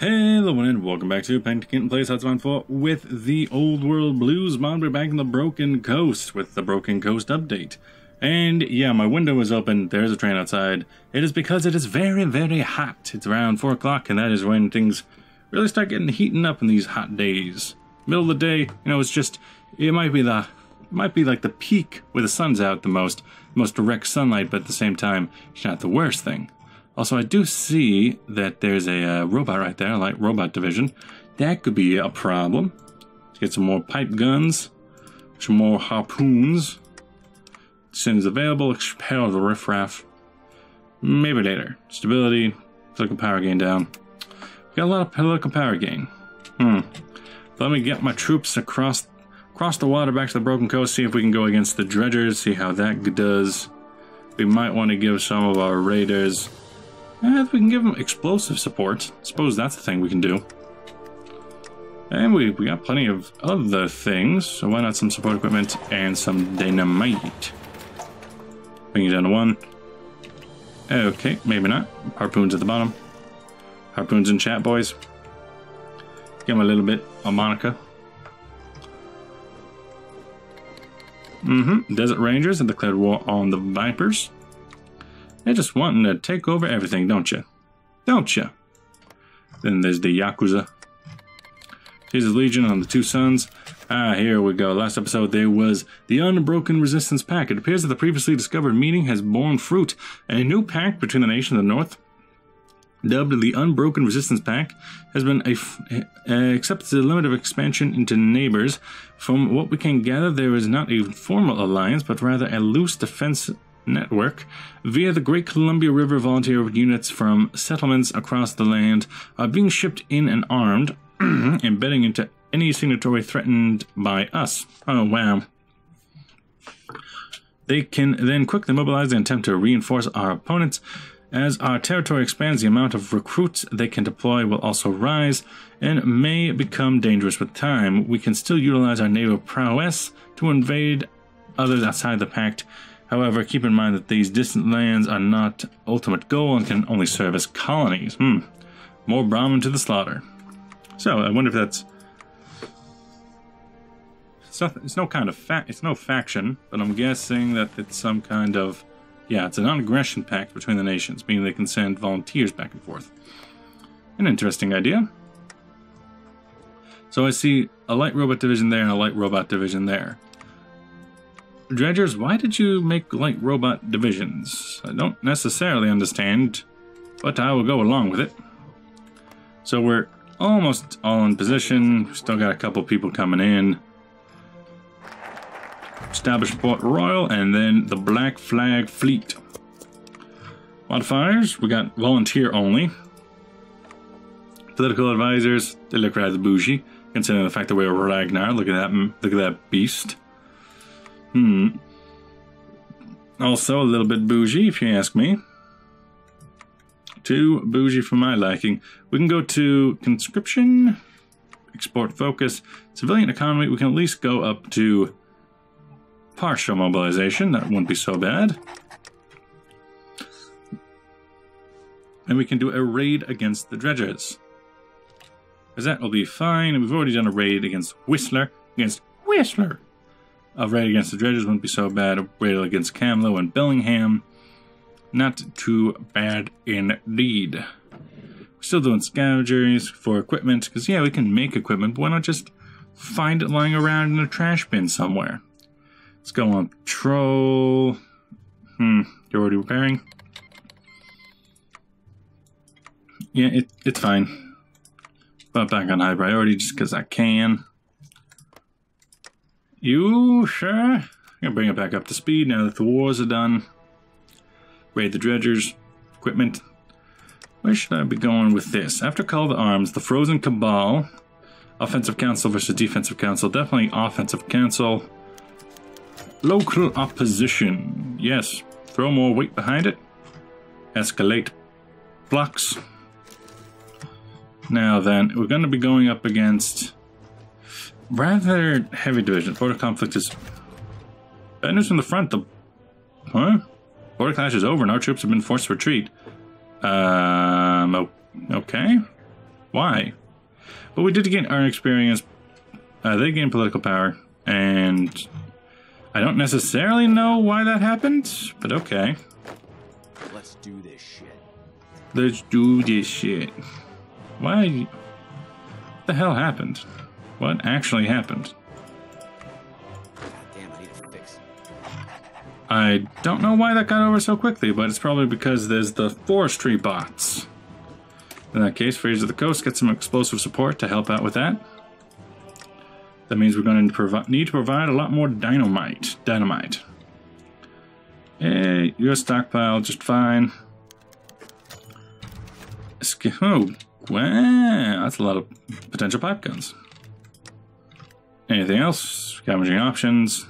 Hello and welcome back to Pentakin Plays Hotspot 4 with the Old World Blues mod. We're back in the Broken Coast with the Broken Coast update. And yeah, my window is open. There's a train outside. It is because it is very, very hot. It's around 4 o'clock and that is when things really start getting heating up in these hot days. Middle of the day, you know, it's just, it might be like the peak where the sun's out the most direct sunlight, but at the same time, it's not the worst thing. Also, I do see that there's a robot right there, a light robot division. That could be a problem. Let's get some more pipe guns, some more harpoons. As soon as available, expel the riffraff. Maybe later. Stability, political power gain down. Got a lot of political power gain. Let me get my troops across the water back to the Broken Coast, see if we can go against the dredgers, see how that does. We might want to give some of our raiders... we can give them explosive support. Suppose that's the thing we can do. And we got plenty of other things, so why not some support equipment and some dynamite? Bring it down to 1. Okay, maybe not. Harpoons at the bottom. Harpoons in chat, boys. Give them a little bit of Monica. Desert Rangers have declared war on the Vipers. They're just wanting to take over everything, don't you? Don't you? Then there's the Yakuza. Here's the Legion on the Two Suns. Here we go. Last episode there was the Unbroken Resistance Pact. It appears that the previously discovered meeting has borne fruit. A new pact between the nation of the North, dubbed the Unbroken Resistance Pact, has been accepted the limit of expansion into neighbors. From what we can gather, there is not a formal alliance, but rather a loose defense network. Via the Great Columbia River, volunteer units from settlements across the land are being shipped in and armed, embedding into any signatory threatened by us. Oh, wow. They can then quickly mobilize and attempt to reinforce our opponents. As our territory expands, the amount of recruits they can deploy will also rise and may become dangerous with time. We can still utilize our naval prowess to invade others outside the pact. However, keep in mind that these distant lands are not ultimate goal and can only serve as colonies. More Brahmin to the slaughter. So, I wonder if that's... It's no faction, but I'm guessing that it's some kind of... Yeah, it's a non-aggression pact between the nations, meaning they can send volunteers back and forth. An interesting idea. So I see a light robot division there and a light robot division there. Dredgers, why did you make light robot divisions? I don't necessarily understand, but I will go along with it. So we're almost all in position. Still got a couple people coming in. Establish Port Royal, and then the Black Flag Fleet. Modifiers, we got volunteer only. Political advisors, they look rather bougie, considering the fact that we're Ragnar. Look at that beast. Also a little bit bougie, if you ask me. Too bougie for my liking. We can go to conscription, export focus, civilian economy. We can at least go up to partial mobilization. That wouldn't be so bad. And we can do a raid against the dredgers, because that will be fine. And we've already done a raid against Whistler. A raid against the dredgers wouldn't be so bad. A raid against Kamlo and Bellingham. Not too bad indeed. We're still doing scavengers for equipment, because yeah, we can make equipment, but why not just find it lying around in a trash bin somewhere? Let's go on patrol. You're already repairing? Yeah, it's fine. But back on high priority just because I can. You sure? I'm gonna bring it back up to speed now that the wars are done. Raid the dredgers. Equipment. Where should I be going with this? After Call to Arms, the Frozen Cabal. Offensive Council versus Defensive Council. Definitely Offensive Council. Local opposition. Yes. Throw more weight behind it. Escalate blocks. Now then, we're going to be going up against rather heavy division. Border conflict is... Bad news from the front. Border clash is over and our troops have been forced to retreat. Okay. Why? But we did gain our experience. They gained political power, and I don't necessarily know why that happened, but okay. Let's do this shit. Let's do this shit. Why? What the hell happened? What actually happened? God damn, I need a fix. I don't know why that got over so quickly, but it's probably because there's the forestry bots. In that case, Fraser of the Coast gets some explosive support to help out with that. That means we're going to need to provide a lot more dynamite. Hey, your stockpile just fine. Oh, wow, that's a lot of potential pipe guns. Anything else? Scavenging options.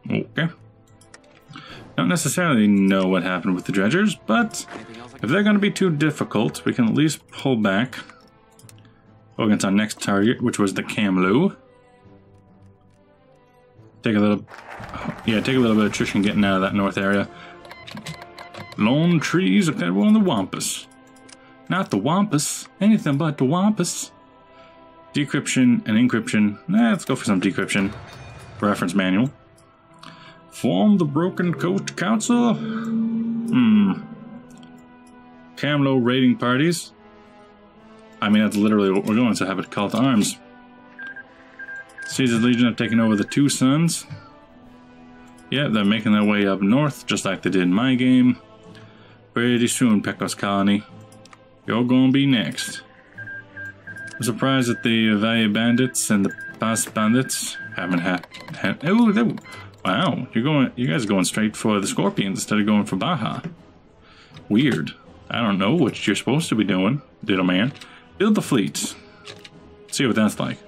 Okay. Don't necessarily know what happened with the dredgers, but if they're going to be too difficult, we can at least pull back. Go against our next target, which was the Kamlo. Take a little bit of attrition getting out of that north area. Lone trees are kind of on the wampus. Not the wampus, anything but the wampus. Decryption and encryption. Let's go for some decryption. Reference manual. Form the Broken Coast Council? Kamlo raiding parties? I mean, that's literally what we're going to have a call to arms. Caesar's Legion have taken over the Two Suns. Yeah, they're making their way up north, just like they did in my game. Pretty soon, Pecos Colony. You're gonna be next. I'm surprised that the Valle Bandits and the Paz Bandits haven't had wow, you guys are going straight for the Scorpions instead of going for Baja. Weird. I don't know what you're supposed to be doing, little man. Build the fleet. See what that's like.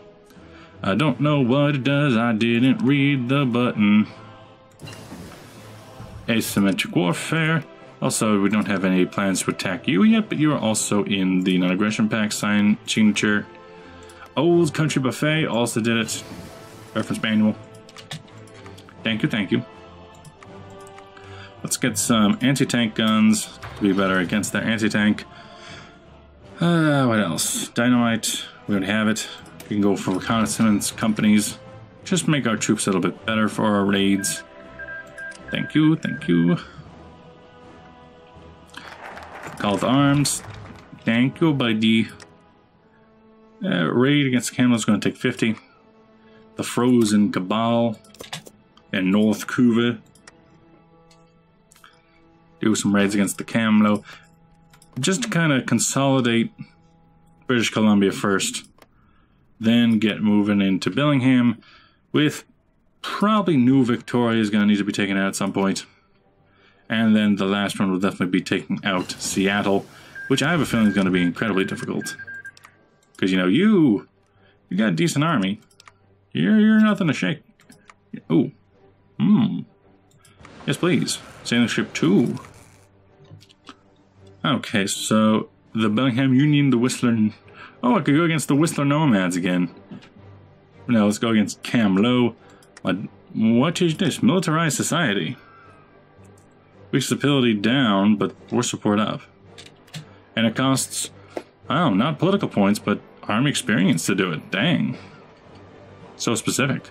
I don't know what it does, I didn't read the button. Asymmetric warfare. Also, we don't have any plans to attack you yet, but you are also in the non-aggression pact signature. Old Country Buffet also did it. Reference manual. Thank you, thank you. Let's get some anti-tank guns to be better against their anti-tank. What else? Dynamite. We already have it. We can go for reconnaissance companies. Just make our troops a little bit better for our raids. Thank you, thank you. Call to arms. Thank you, buddy. Raid against Kamlo is going to take 50. The Frozen Cabal and North Cuba. Do some raids against the Kamlo. Just to kind of consolidate British Columbia first. Then get moving into Billingham with probably New Victoria is going to need to be taken out at some point. And then the last one will definitely be taking out Seattle, which I have a feeling is going to be incredibly difficult. Because, you know, you got a decent army. You're nothing to shake. Oh. Yes, please. Sailing ship 2. Okay, so the Bellingham Union, the Whistler... Oh, I could go against the Whistler Nomads again. Now let's go against Kamlo. What is this? Militarized society. Weak stability down, but war support up. And it costs, oh, not political points, but army experience to do it. Dang. So specific.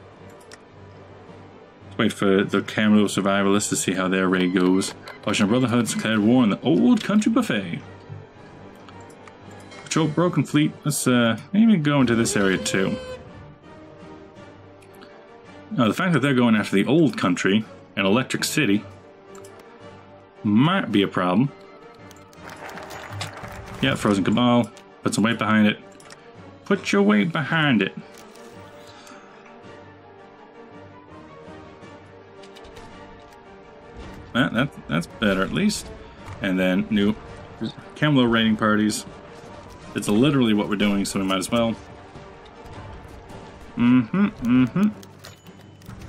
Let's wait for the Kamlo survivalists to see how their raid goes. Washington Brotherhood's declared war on the Old Country Buffet. Patrol Broken Fleet. Let's maybe go into this area too. Now, the fact that they're going after the Old Country and Electric City might be a problem. Yeah, Frozen Cabal. Put some weight behind it. Put your weight behind it. That's better at least. And then new Kamlo raiding parties. It's literally what we're doing, so we might as well.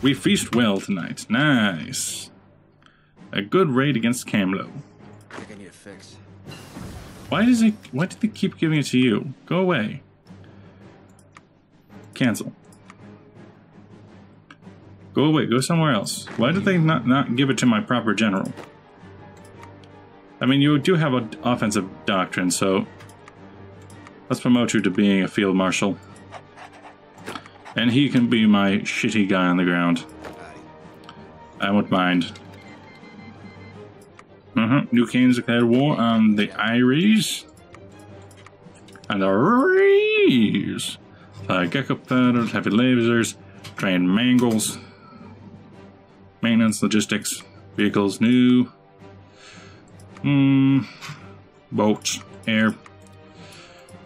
We feast well tonight. Nice. A good raid against Kamlo. I think I need a fix. Why did they keep giving it to you? Go away. Cancel. Go away. Go somewhere else. Why did they not give it to my proper general? I mean, you do have an offensive doctrine, so let's promote you to being a field marshal. And he can be my shitty guy on the ground. I won't mind. New Canes declared war on the Irish. And the Rees. Gecko platters, heavy lasers, trained mangles. Maintenance, logistics, vehicles, new. Boats, air.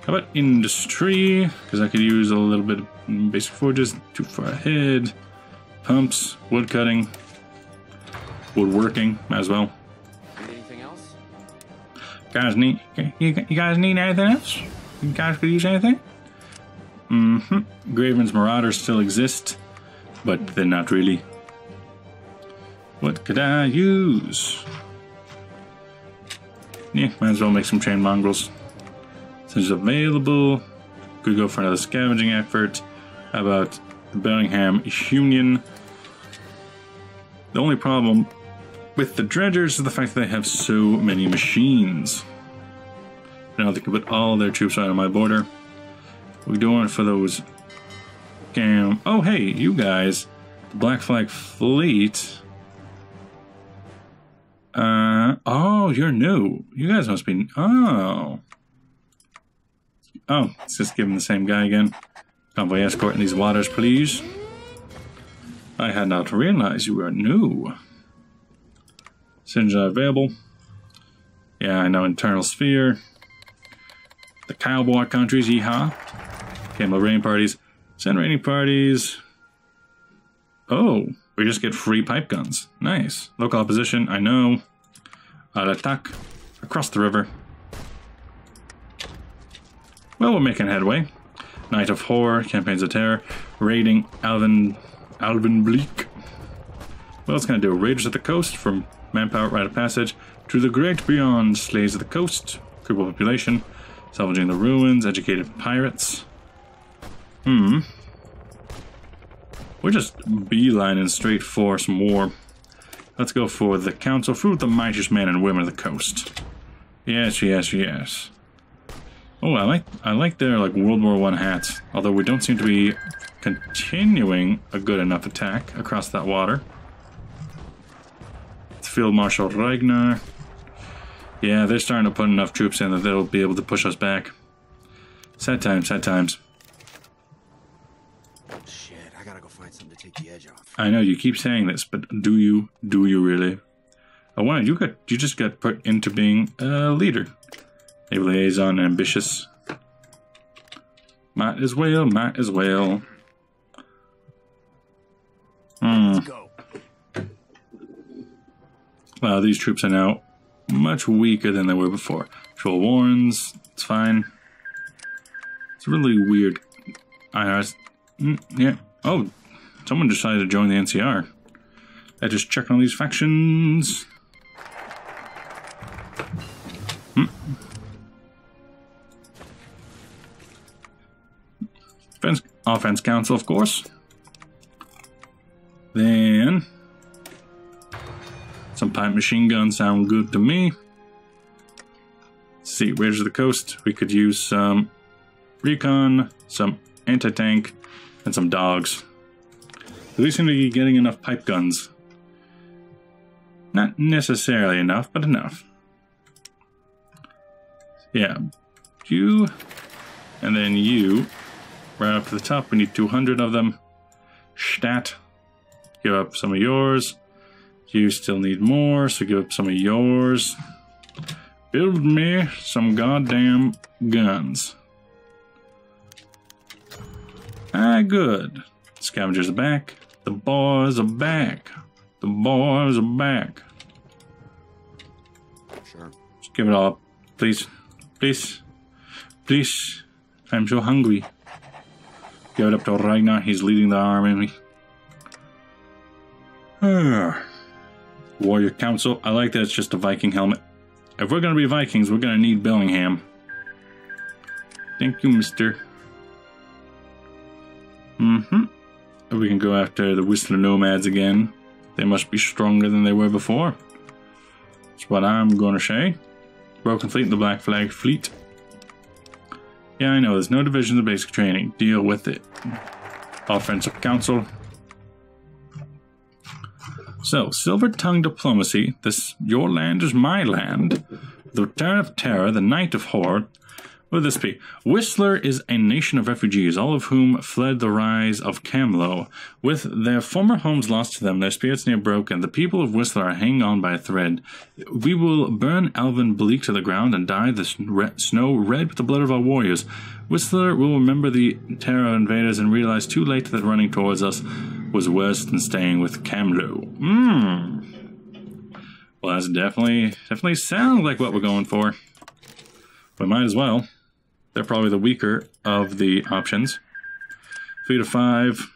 How about industry? Because I could use a little bit of basic forges, too far ahead. Pumps, wood cutting, woodworking as well. Need anything else? You guys need anything else? You guys could use anything? Graven's Marauders still exist, but they're not really. What could I use? Yeah, might as well make some trained mongrels. Since available, could go for another scavenging effort. How about the Bellingham Union? The only problem with the dredgers is the fact that they have so many machines. Now they can put all their troops right on my border. We're doing for those. Oh, hey, you guys. The Black Flag Fleet. Oh, you're new. You guys must be. Oh, let's just give him the same guy again. Convoy escort in these waters, please. I had not realized you were new. Sinja available. Yeah, I know. Internal sphere. The cowboy countries, yeehaw. Kamlo raiding parties. Send raiding parties. Oh, we just get free pipe guns. Nice. Local opposition, I know. I'll attack across the river. Well, we're making headway. Night of Horror, Campaigns of Terror, raiding Alvin Bleak. Well, it's going to do Raiders at the Coast from Manpower, Rite of Passage, to the Great Beyond, Slaves of the Coast, crippled population, salvaging the ruins, educated pirates. We're just beelining straight for some war. Let's go for the Council, fruit the mightiest men and women of the coast. Yes, yes, yes. Oh, I like their like World War I hats, although we don't seem to be continuing a good enough attack across that water. It's Field Marshal Ragnar. Yeah, they're starting to put enough troops in that they'll be able to push us back. Sad times, sad times. Shit, I gotta go find something to take the edge off. I know you keep saying this, but do you really? Oh wow, you just got put into being a leader. A liaison, ambitious. Might as well, might as well. Let's go. Wow, these troops are now much weaker than they were before. Troll Warrens, it's fine. It's really weird. IRS. Yeah. Oh, someone decided to join the NCR. I just checked on these factions. Offense Council, of course. Then some pipe machine guns sound good to me. Let's see, Raiders of the Coast. We could use some recon, some anti-tank, and some dogs. We seem to be getting enough pipe guns. Not necessarily enough, but enough. Yeah, you, and then you. Right up to the top, we need 200 of them. Stat. Give up some of yours. You still need more, so give up some of yours. Build me some goddamn guns. Ah, good. Scavengers are back. The boys are back. The boys are back. Sure. Just give it all up. Please. Please. Please. I'm so hungry. Give it up to Ragnar, he's leading the army. Warrior Council, I like that it's just a Viking helmet. If we're gonna be Vikings, we're gonna need Bellingham. Thank you, mister. We can go after the Whistler Nomads again. They must be stronger than they were before. That's what I'm gonna say. Broken Fleet and the Black Flag Fleet. Yeah, I know, there's no divisions of basic training. Deal with it. Offensive Council. So, Silver Tongue Diplomacy. This, your land is my land. The Return of Terror, the Night of Horror. What would this be? Whistler is a nation of refugees, all of whom fled the rise of Kamlo. With their former homes lost to them, their spirits near broken, the people of Whistler are hanging on by a thread. We will burn Alvin Bleak to the ground and dye the snow red with the blood of our warriors. Whistler will remember the terror invaders and realize too late that running towards us was worse than staying with Kamlo. Well, that's definitely sounds like what we're going for. We might as well. They're probably the weaker of the options. 3 to 5.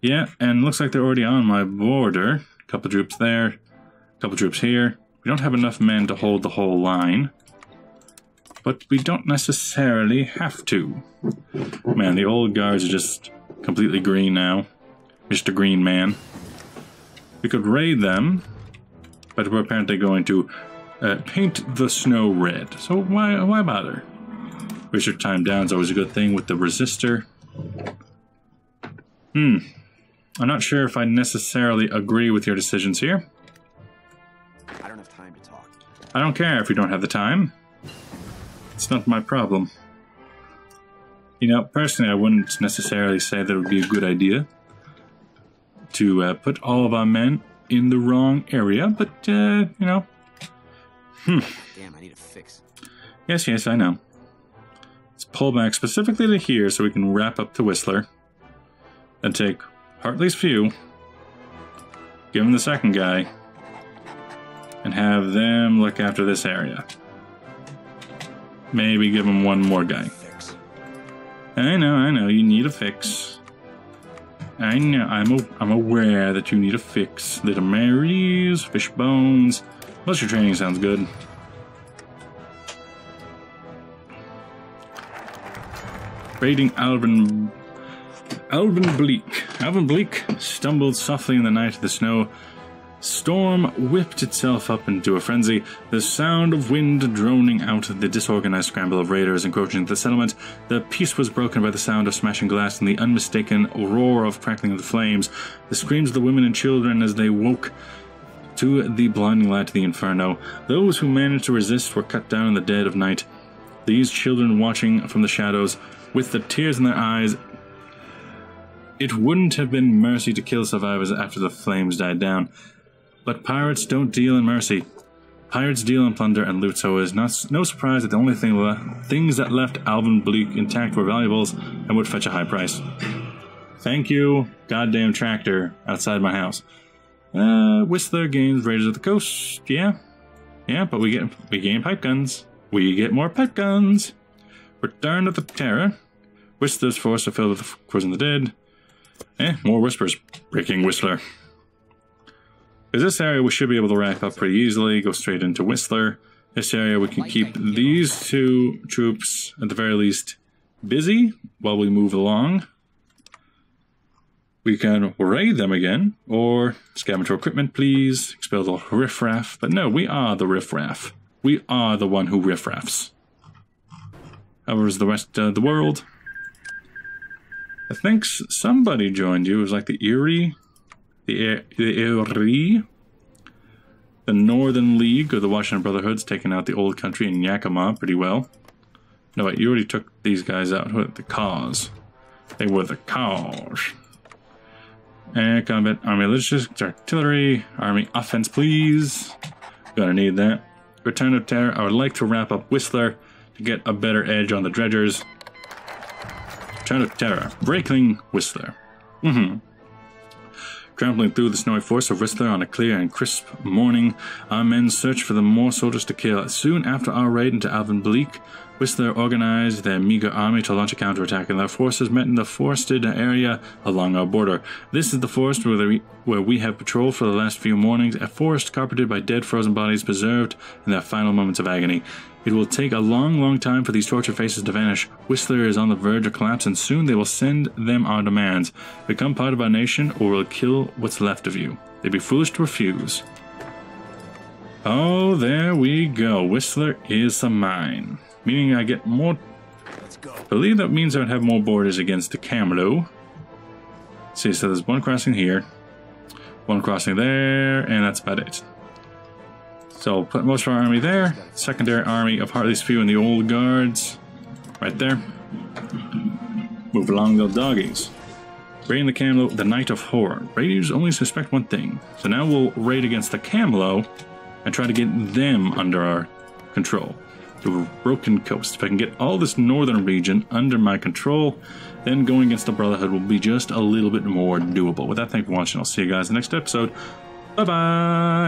Yeah, and looks like they're already on my border. Couple troops there. Couple troops here. We don't have enough men to hold the whole line. But we don't necessarily have to. Man, the old guards are just completely green now. Just a green man. We could raid them, but we're apparently going to paint the snow red. So why bother? Waste your time down is always a good thing with the resistor. I'm not sure if I necessarily agree with your decisions here. I don't have time to talk. I don't care if you don't have the time. It's not my problem. You know, personally, I wouldn't necessarily say that it would be a good idea to put all of our men in the wrong area, but, you know. Damn, I need a fix. Yes, I know. Let's pull back specifically to here so we can wrap up to Whistler. And take Hartley's few, give him the second guy, and have them look after this area. Maybe give him one more guy. Fix. I know, you need a fix. I know, I'm aware that you need a fix. Little Marys, fish bones. Most of your training sounds good. Raiding Alvin Bleak. Alvin Bleak stumbled softly in the night of the snow. Storm whipped itself up into a frenzy, the sound of wind droning out of the disorganized scramble of raiders encroaching into the settlement. The peace was broken by the sound of smashing glass and the unmistaken roar of crackling of the flames, the screams of the women and children as they woke to the blinding light of the inferno. Those who managed to resist were cut down in the dead of night. These children watching from the shadows, with the tears in their eyes. It wouldn't have been mercy to kill survivors after the flames died down. But pirates don't deal in mercy. Pirates deal in plunder and loot, so it is no surprise that the only things that left Alvin Bleak intact were valuables and would fetch a high price. Thank you, goddamn tractor outside my house. Whistler gains Raiders of the Coast, yeah, but we gain pipe guns. We get more pipe guns. Return of the Terror. Whistler's force are filled with cruising the dead. More whispers. Breaking Whistler. Because this area we should be able to wrap up pretty easily, go straight into Whistler. This area we can keep these two troops, at the very least, busy while we move along. We can raid them again, or scavenge equipment, please. Expel the riffraff. But no, we are the riffraff. We are the one who riffraffs. However is the rest of the world. I think somebody joined you. It was like the Erie, the Northern League of the Washington Brotherhood's taking out the old country in Yakima pretty well. No, wait, you already took these guys out. Who are the cause? They were the cause. And combat, army logistics, artillery, army offense, please. Gonna need that. Return of Terror. I would like to wrap up Whistler to get a better edge on the dredgers. Return of Terror. Breaking Whistler. Trampling through the snowy forest of Whistler on a clear and crisp morning, our men searched for the more soldiers to kill. Soon after our raid into Alvin Bleak, Whistler organized their meager army to launch a counterattack, and their forces met in the forested area along our border. This is the forest where we have patrolled for the last few mornings, a forest carpeted by dead frozen bodies preserved in their final moments of agony. It will take a long, long time for these tortured faces to vanish. Whistler is on the verge of collapse, and soon they will send them our demands. Become part of our nation, or we'll kill what's left of you. They'd be foolish to refuse. Oh, there we go. Whistler is a mine. Meaning I get more... Let's go. I believe that means I would have more borders against the Kamlo. See, so there's one crossing here. One crossing there, and that's about it. So put most of our army there. Secondary army of Hartley's Few and the Old Guards. Right there. Move along, little doggies. Raiding the Kamlo, the Night of Horror. Raiders only suspect one thing. So now we'll raid against the Kamlo and try to get them under our control. The Broken Coast. If I can get all this northern region under my control, then going against the Brotherhood will be just a little bit more doable. With that, thank you for watching. I'll see you guys in the next episode. Bye-bye!